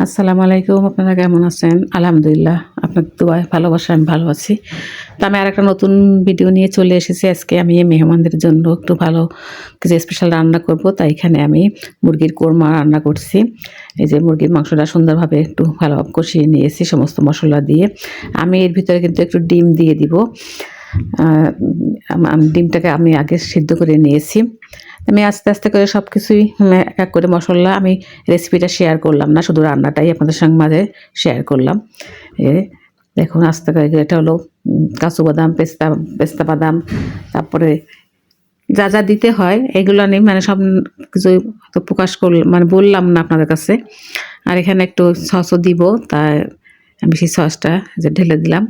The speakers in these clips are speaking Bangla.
আসসালামু আলাইকুম। আপনারা কেমন আছেন? আলহামদুলিল্লাহ। আপনাদের দোয়ায় ভালোবাসায় আমি ভালো আছি। তো আমি আরেকটা নতুন ভিডিও নিয়ে চলে এসেছি। আজকে আমি মেহমানদের জন্য একটু ভালো কিছু স্পেশাল রান্না করব। তাই এখানে আমি মুরগির কোরমা রান্না করছি। এই যে মুরগির মাংসটা সুন্দরভাবে একটু ভালোভাবে কষিয়ে নিয়েছি সমস্ত মসলা দিয়ে। আমি এর ভিতরে কিন্তু একটু ডিম দিয়ে দিব। আ ডিমটাকে আমি আগে সিদ্ধ করে নিয়েছি। আমি আস্তে, আস্তে করে সবকিছুই এক, এক করে মসল্লা আমি রেসিপিটা শেয়ার করলাম না। শুধু রান্নাটাই আপনাদের সঙ্গে মাঝে শেয়ার করলাম। এ দেখুন আস্তে করে এটা হলো কাজু বাদাম, পেস্তা বাদাম, তারপরে যা, যা দিতে হয় এগুলো আমি মানে সব কিছু তো প্রকাশ মানে বললাম না আপনাদের কাছে। আর এখানে একটু সসও দিব। তাই আমি সেই সসটা যে ঢেলে দিলাম।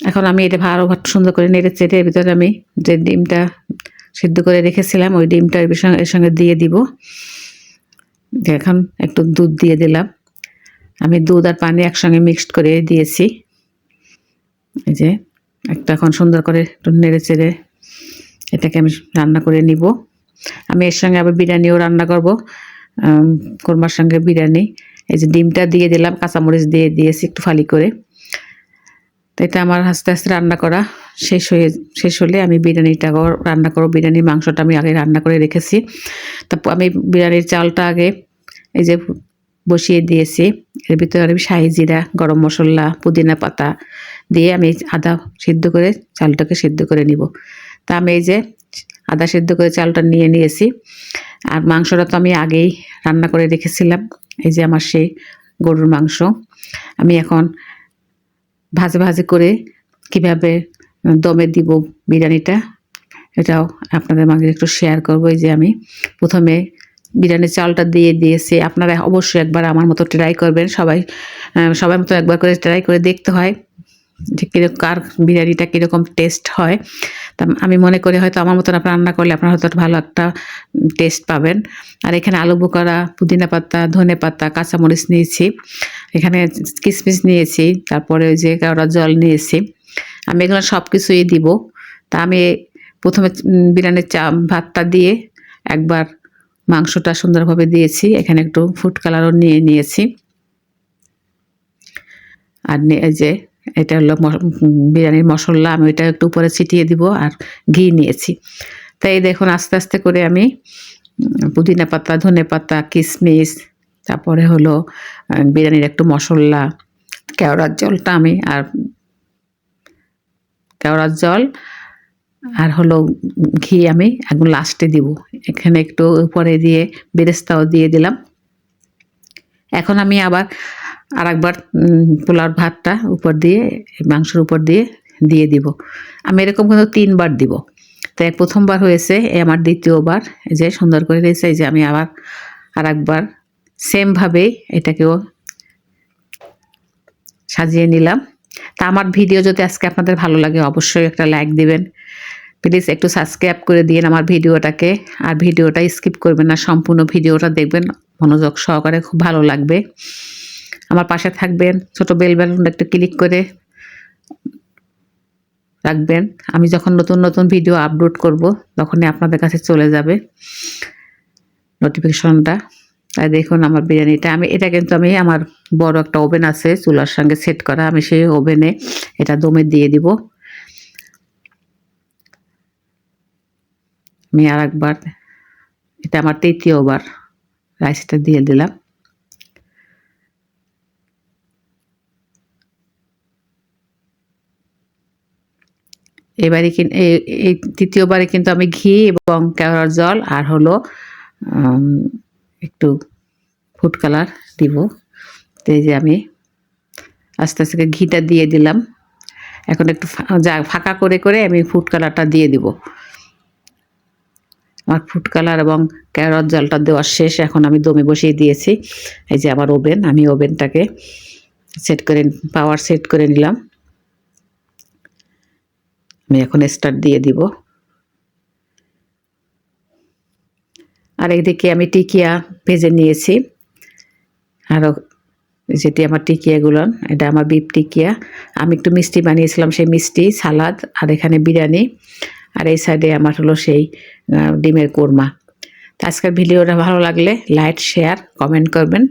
এখন আমি এটা ভালো সুন্দর করে নেড়ে চেড়ে এর ভিতরে আমি যে ডিমটা সিদ্ধ করে রেখেছিলাম ওই ডিমটা এর সঙ্গে দিয়ে দিব। এখন একটু দুধ দিয়ে দিলাম। আমি দুধ আর পানি একসঙ্গে মিক্সড করে দিয়েছি। এই যে একটা এখন সুন্দর করে একটু নেড়ে চেড়ে এটাকে আমি রান্না করে নিব। আমি এর সঙ্গে আবার বিরিয়ানিও রান্না করব। কোরমার সঙ্গে বিরিয়ানি। এই যে ডিমটা দিয়ে দিলাম, কাঁচামরিচ দিয়ে দিয়েছি একটু ফালি করে। তো এটা আমার আস্তে, আস্তে রান্না করা শেষ হলে আমি বিরিয়ানিটাও রান্না করব। বিরিয়ানির মাংসটা আমি আগে রান্না করে রেখেছি। তারপর আমি বিরিয়ানির চালটা আগে এই যে বসিয়ে দিয়েছি। এর ভিতরে আমি শাহি জিরা, গরম মসলা, পুদিনা পাতা দিয়ে আমি আদা সিদ্ধ করে চালটাকে সিদ্ধ করে নিব। তা আমি এই যে আদা সিদ্ধ করে চালটা নিয়ে নিয়েছি। আর মাংসটা তো আমি আগেই রান্না করে রেখেছিলাম। এই যে আমার সেই গরুর মাংস। আমি এখন ভাজে, ভাজে করে কিভাবে দমে দিব বিরিয়ানিটা এটাও আপনাদের মাঝে একটু শেয়ার করব। এই যে আমি প্রথমে বিরিয়ানির চালটা দিয়ে দিয়েছি। আপনারা অবশ্যই একবার আমার মতো ট্রাই করবেন। সবার মতো একবার করে ট্রাই করে দেখতে হয় যে কার বিরিয়ানিটা কীরকম টেস্ট হয়। তা আমি মনে করি হয়তো আমার মতন আপনারা রান্না করলে আপনারা হয়তো ভালো একটা টেস্ট পাবেন। আর এখানে আলু বোখারা, পুদিনা পাতা, ধনে পাতা, কাঁচামরিচ নিয়েছি। এখানে কিশমিশ নিয়েছি। তারপরে ওই যে কেওড়ার জল নিয়েছি। আমি এগুলো সব কিছুই দিব। তা আমি প্রথমে বিরিয়ানির ভাতটা দিয়ে একবার মাংসটা সুন্দরভাবে দিয়েছি। এখানে একটু ফুড কালারও নিয়ে নিয়েছি। আর এই যে এটা হলো বিরিয়ানির মশলা আমি ওইটা একটু উপরে ছিটিয়ে দিব আর ঘি নিয়েছি। তাই দেখুন আস্তে, আস্তে করে আমি পুদিনা পাতা, ধনে পাতা, কিশমিশ, তারপরে হলো বিরিয়ানির একটু মশলা, কেওড়ার জলটা আমি আর কেওড়ার জল আর হলো ঘি আমি একদম লাস্টে দিব। এখানে একটু উপরে দিয়ে বেরেস্তাও দিয়ে দিলাম। এখন আমি আবার আরেকবার পোলাওর ভাতটা উপর দিয়ে মাংসের উপর দিয়ে দিব। আমি এরকম কিন্তু ৩ বার দিব। তাই প্রথমবার হয়েছে আমার দ্বিতীয়বার এই যে সুন্দর করে দিয়েছে। এই যে আমি আবার আরেকবার সেমভাবেই এটাকেও সাজিয়ে নিলাম। তা আমার ভিডিও যদি আজকে আপনাদের ভালো লাগে অবশ্যই একটা লাইক দিবেন। প্লিজ একটু সাবস্ক্রাইব করে দিন আমার ভিডিওটাকে। আর ভিডিওটা স্কিপ করবেন না, সম্পূর্ণ ভিডিওটা দেখবেন মনোযোগ সহকারে, খুব ভালো লাগবে। আমার পাশে থাকবেন, ছোট বেল বাটনটা একটু ক্লিক করে রাখবেন। আমি যখন নতুন, নতুন ভিডিও আপলোড করব তখনই আপনাদের কাছে চলে যাবে নোটিফিকেশনটা। তাই দেখুন আমার বিরিয়ানিটা এটা কিন্তু আমি আমার বড় একটা ওভেন আছে চুলার সঙ্গে সেট করা। আমি সেই ওভেনে এটা দমে দিয়ে দিব। আমি আরেকবার এটা আমার তৃতীয়বার রাইসটা দিয়ে দিলাম। এবারে এই তৃতীয়বারে কিন্তু আমি ঘি এবং কেওড়ার জল আর হলো একটু ফুড কালার দিব। তো এই যে আমি আস্তে, আস্তে ঘিটা দিয়ে দিলাম। এখন একটু ফাঁকা করে, করে আমি ফুড কালারটা দিয়ে দিব। আমার ফুড কালার এবং কেওড়ার জলটা দেওয়া শেষ। এখন আমি দমে বসিয়ে দিয়েছি। এই যে আমার ওভেন, আমি ওভেনটাকে পাওয়ার সেট করে নিলাম। আমি এখন স্টার্ট দিয়ে দিব। আর এইদিকে আমি টিকিয়া ভেজে নিয়েছি। আরও যেটি আমার টিকিয়াগুলো, এটা আমার বিফ টিকিয়া। আমি একটু মিষ্টি বানিয়েছিলাম, সেই মিষ্টি, সালাদ আর এখানে বিরিয়ানি। আর এই সাইডে আমার হলো সেই ডিমের কোরমা। আজকের ভিডিওটা ভালো লাগলে লাইক শেয়ার কমেন্ট করবেন।